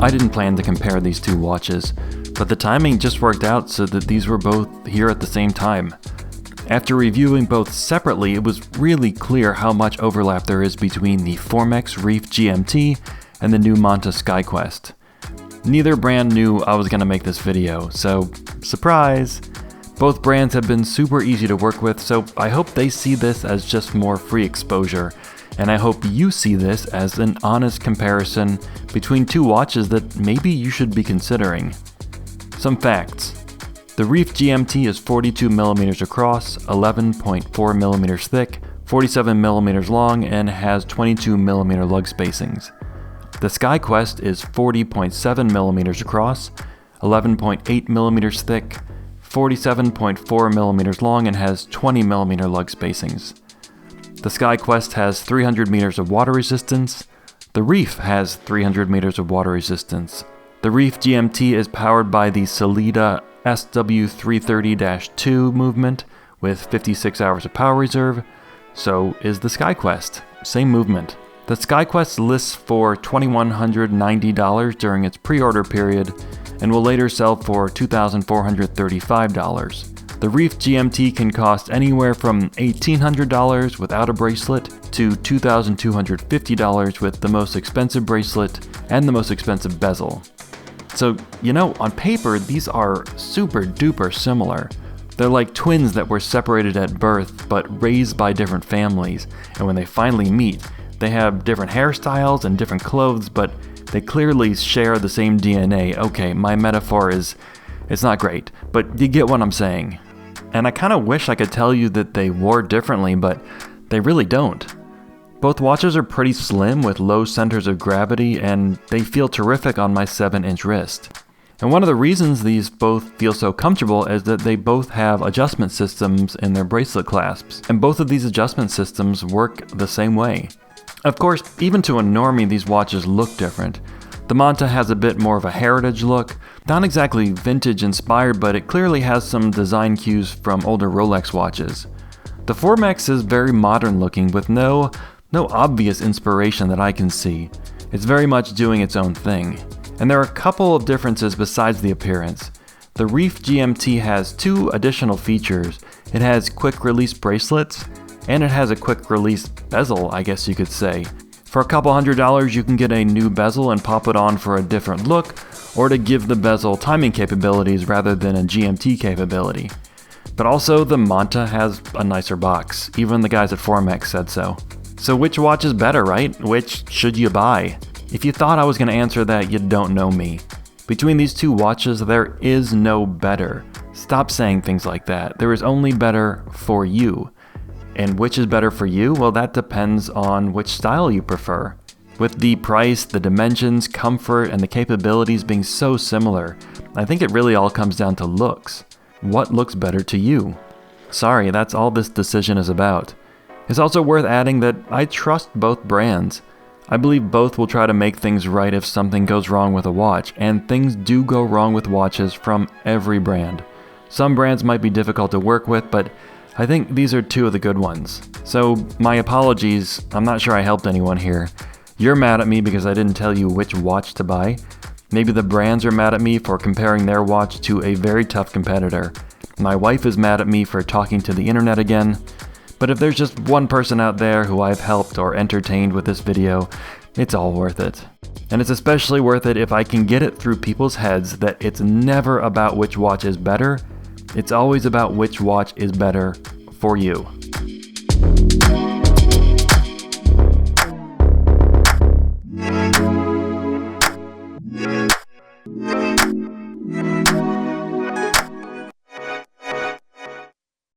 I didn't plan to compare these two watches, but the timing just worked out so that these were both here at the same time. After reviewing both separately, it was really clear how much overlap there is between the Formex Reef GMT and the new Monta Skyquest. Neither brand knew I was going to make this video, so surprise! Both brands have been super easy to work with, so I hope they see this as just more free exposure, and I hope you see this as an honest comparison between two watches that maybe you should be considering. Some facts. The Reef GMT is 42mm across, 11.4mm thick, 47mm long, and has 22mm lug spacings. The Skyquest is 40.7mm across, 11.8mm thick, 47.4mm long, and has 20mm lug spacings. The Skyquest has 300 meters of water resistance. The Reef has 300 meters of water resistance. The Reef GMT is powered by the Sellita SW330-2 movement with 56 hours of power reserve. So is the Skyquest. Same movement. The Skyquest lists for $2,190 during its pre-order period and will later sell for $2,435. The Reef GMT can cost anywhere from $1,800 without a bracelet to $2,250 with the most expensive bracelet and the most expensive bezel. So, on paper, these are super duper similar. They're like twins that were separated at birth but raised by different families, and when they finally meet, they have different hairstyles and different clothes, but they clearly share the same DNA. Okay, my metaphor it's not great, but you get what I'm saying. And I kind of wish I could tell you that they wore differently, but they really don't. Both watches are pretty slim with low centers of gravity, and they feel terrific on my 7-inch wrist. And one of the reasons these both feel so comfortable is that they both have adjustment systems in their bracelet clasps, and both of these adjustment systems work the same way. Of course, even to a normie, these watches look different. The Monta has a bit more of a heritage look, not exactly vintage inspired, but it clearly has some design cues from older Rolex watches. The Formex is very modern looking with no obvious inspiration that I can see. It's very much doing its own thing. And there are a couple of differences besides the appearance. The Reef GMT has two additional features. It has quick release bracelets, and it has a quick release bezel, I guess you could say. For a couple $100, you can get a new bezel and pop it on for a different look, or to give the bezel timing capabilities rather than a GMT capability. But also, the Monta has a nicer box. Even the guys at Formex said so. So which watch is better, right? Which should you buy? If you thought I was going to answer that, you don't know me. Between these two watches, there is no better. Stop saying things like that. There is only better for you. And which is better for you? Well, that depends on which style you prefer. With the price, the dimensions, comfort, and the capabilities being so similar, I think it really all comes down to looks. What looks better to you? Sorry, that's all this decision is about. It's also worth adding that I trust both brands. I believe both will try to make things right if something goes wrong with a watch, and things do go wrong with watches from every brand. Some brands might be difficult to work with, but I think these are two of the good ones. So my apologies, I'm not sure I helped anyone here. You're mad at me because I didn't tell you which watch to buy. Maybe the brands are mad at me for comparing their watch to a very tough competitor. My wife is mad at me for talking to the internet again. But if there's just one person out there who I've helped or entertained with this video, it's all worth it. And it's especially worth it if I can get it through people's heads that it's never about which watch is better, it's always about which watch is better for you.